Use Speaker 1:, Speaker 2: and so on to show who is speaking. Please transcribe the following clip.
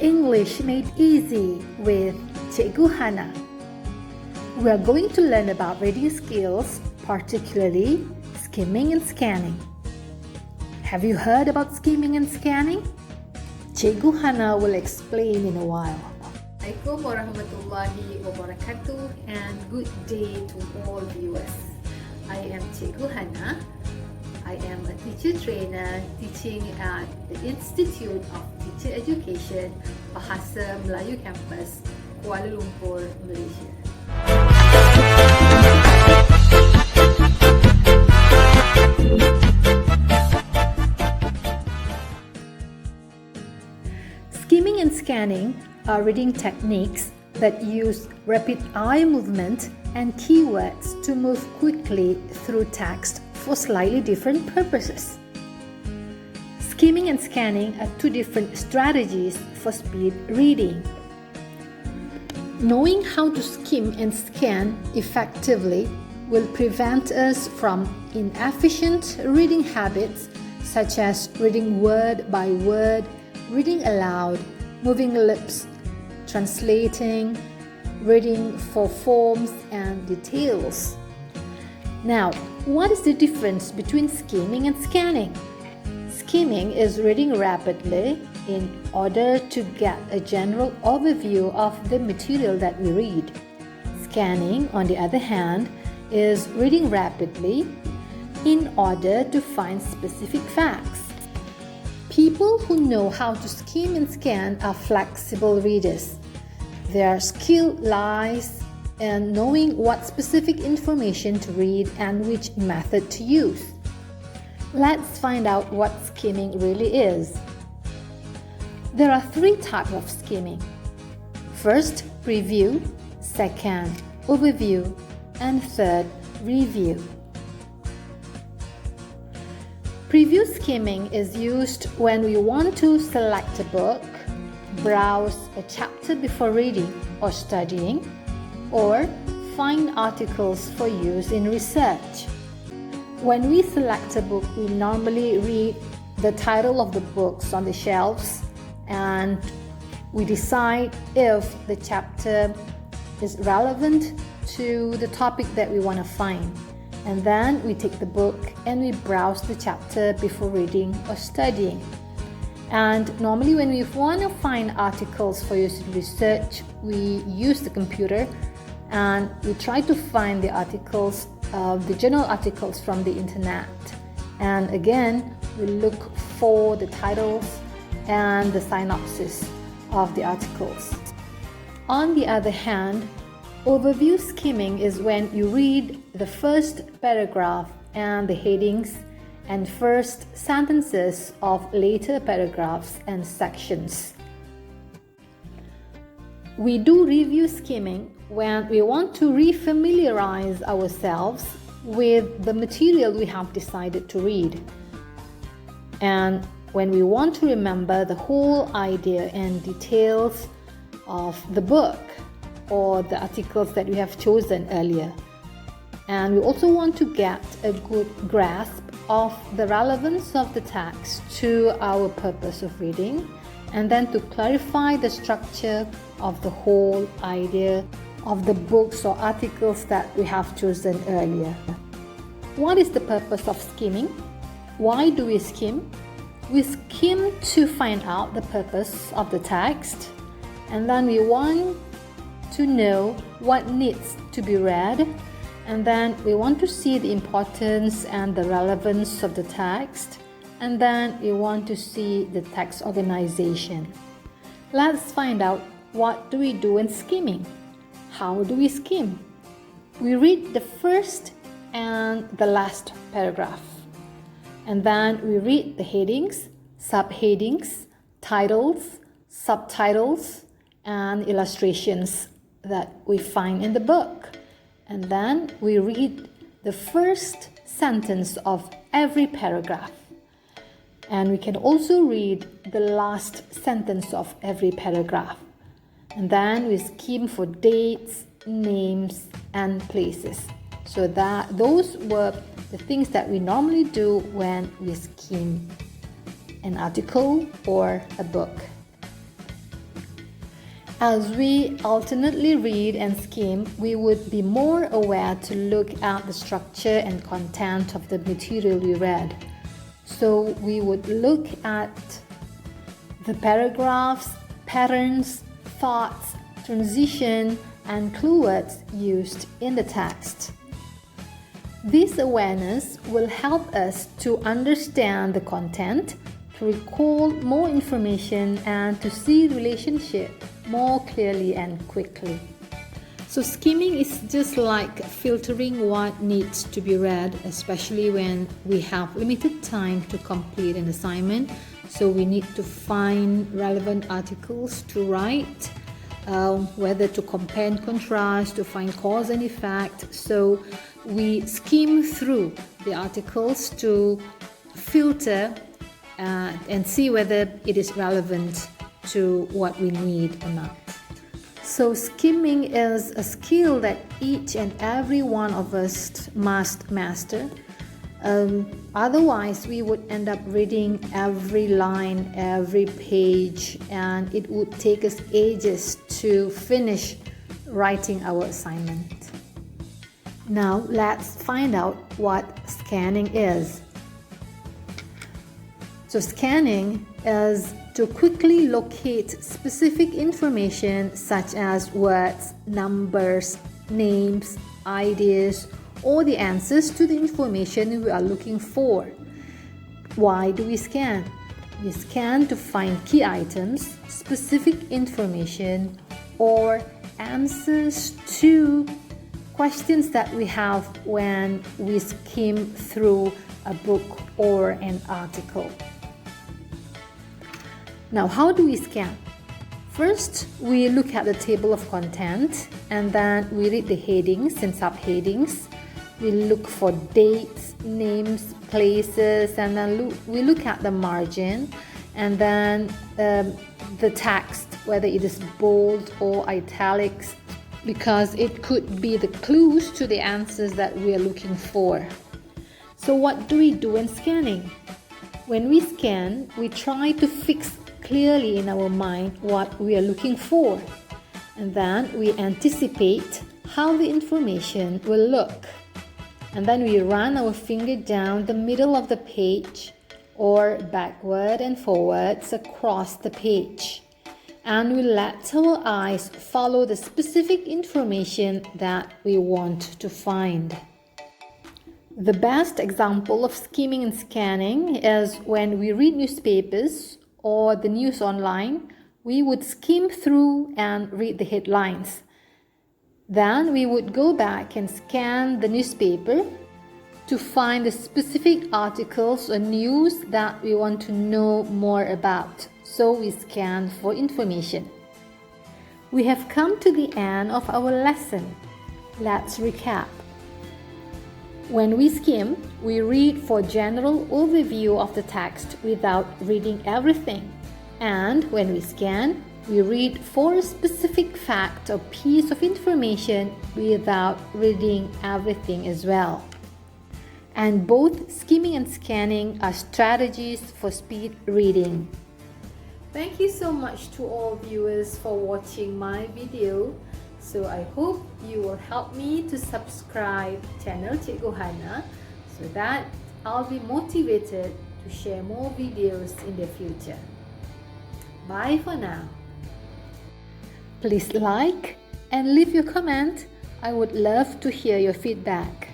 Speaker 1: English made easy with Cikgu Hana. We are going to learn about reading skills, particularly skimming and scanning. Have you heard about skimming and scanning? Cikgu Hana will explain in a while.
Speaker 2: Assalamualaikum warahmatullahi wabarakatuh and good day to all viewers. I am Cikgu Hana. I am a teacher trainer teaching at the Institute of Teacher Education, Bahasa Melayu Campus, Kuala Lumpur, Malaysia.
Speaker 1: Skimming and scanning are reading techniques that use rapid eye movement and keywords to move quickly through text for slightly different purposes. Skimming and scanning are two different strategies for speed reading. Knowing how to skim and scan effectively will prevent us from inefficient reading habits such as reading word by word, reading aloud, moving lips, translating, reading for forms and details. Now, what is the difference between skimming and scanning? Skimming is reading rapidly in order to get a general overview of the material that we read. Scanning, on the other hand, is reading rapidly in order to find specific facts. People who know how to skim and scan are flexible readers. Their skill lies in knowing what specific information to read and which method to use. Let's find out what skimming really is. There are three types of skimming. First, preview. Second, overview. And third, review. Preview skimming is used when we want to select a book, browse a chapter before reading or studying, or find articles for use in research. When we select a book, we normally read the title of the books on the shelves and we decide if the chapter is relevant to the topic that we want to find. And then we take the book and we browse the chapter before reading or studying. And normally when we want to find articles for use in research, we use the computer and we try to find the articles, the journal articles from the internet. And again, we look for the titles and the synopsis of the articles. On the other hand, overview skimming is when you read the first paragraph and the headings and first sentences of later paragraphs and sections. We do review skimming when we want to refamiliarize ourselves with the material we have decided to read, and when we want to remember the whole idea and details of the book or the articles that we have chosen earlier. And we also want to get a good grasp of the relevance of the text to our purpose of reading, and then to clarify the structure of the whole idea of the books or articles that we have chosen earlier. What is the purpose of skimming? Why do we skim? We skim to find out the purpose of the text, and then we want to know what needs to be read, and then we want to see the importance and the relevance of the text, and then we want to see the text organization. Let's find out, what do we do in skimming? How do we skim? We read the first and the last paragraph, and then we read the headings, subheadings, titles, subtitles, and illustrations that we find in the book. And then we read the first sentence of every paragraph. And we can also read the last sentence of every paragraph. And then we skim for dates, names, and places. So those were the things that we normally do when we skim an article or a book. As we alternately read and skim, we would be more aware to look at the structure and content of the material we read. So we would look at the paragraphs, patterns, thoughts, transition, and clue words used in the text. This awareness will help us to understand the content, to recall more information, and to see relationship more clearly and quickly. So skimming is just like filtering what needs to be read, especially when we have limited time to complete an assignment. So we need to find relevant articles to write, whether to compare and contrast, to find cause and effect. So we skim through the articles to filter and see whether it is relevant to what we need or not. So skimming is a skill that each and every one of us must master. Otherwise, we would end up reading every line, every page, and it would take us ages to finish writing our assignment. Now, let's find out what scanning is. So scanning is to quickly locate specific information such as words, numbers, names, ideas, or the answers to the information we are looking for. Why do we scan? We scan to find key items, specific information, or answers to questions that we have when we skim through a book or an article. Now, how do we scan? First, we look at the table of content, and then we read the headings and subheadings. We look for dates, names, places, and then we look at the margin, and then the text, whether it is bold or italics, because it could be the clues to the answers that we are looking for. So what do we do when scanning? When we scan, we try to fix clearly in our mind what we are looking for, and then we anticipate how the information will look, and then we run our finger down the middle of the page or backward and forwards across the page, and we let our eyes follow the specific information that we want to find. The best example of skimming and scanning is when we read newspapers or the news online. We would skim through and read the headlines. Then we would go back and scan the newspaper to find the specific articles or news that we want to know more about. So we scan for information. We have come to the end of our lesson. Let's recap. When we skim, we read for general overview of the text without reading everything. And when we scan, we read for a specific fact or piece of information without reading everything as well. And both skimming and scanning are strategies for speed reading.
Speaker 2: Thank you so much to all viewers for watching my video. So I hope you will help me to subscribe channel Cikgu Hana so that I'll be motivated to share more videos in the future. Bye for now.
Speaker 1: Please like and leave your comment. I would love to hear your feedback.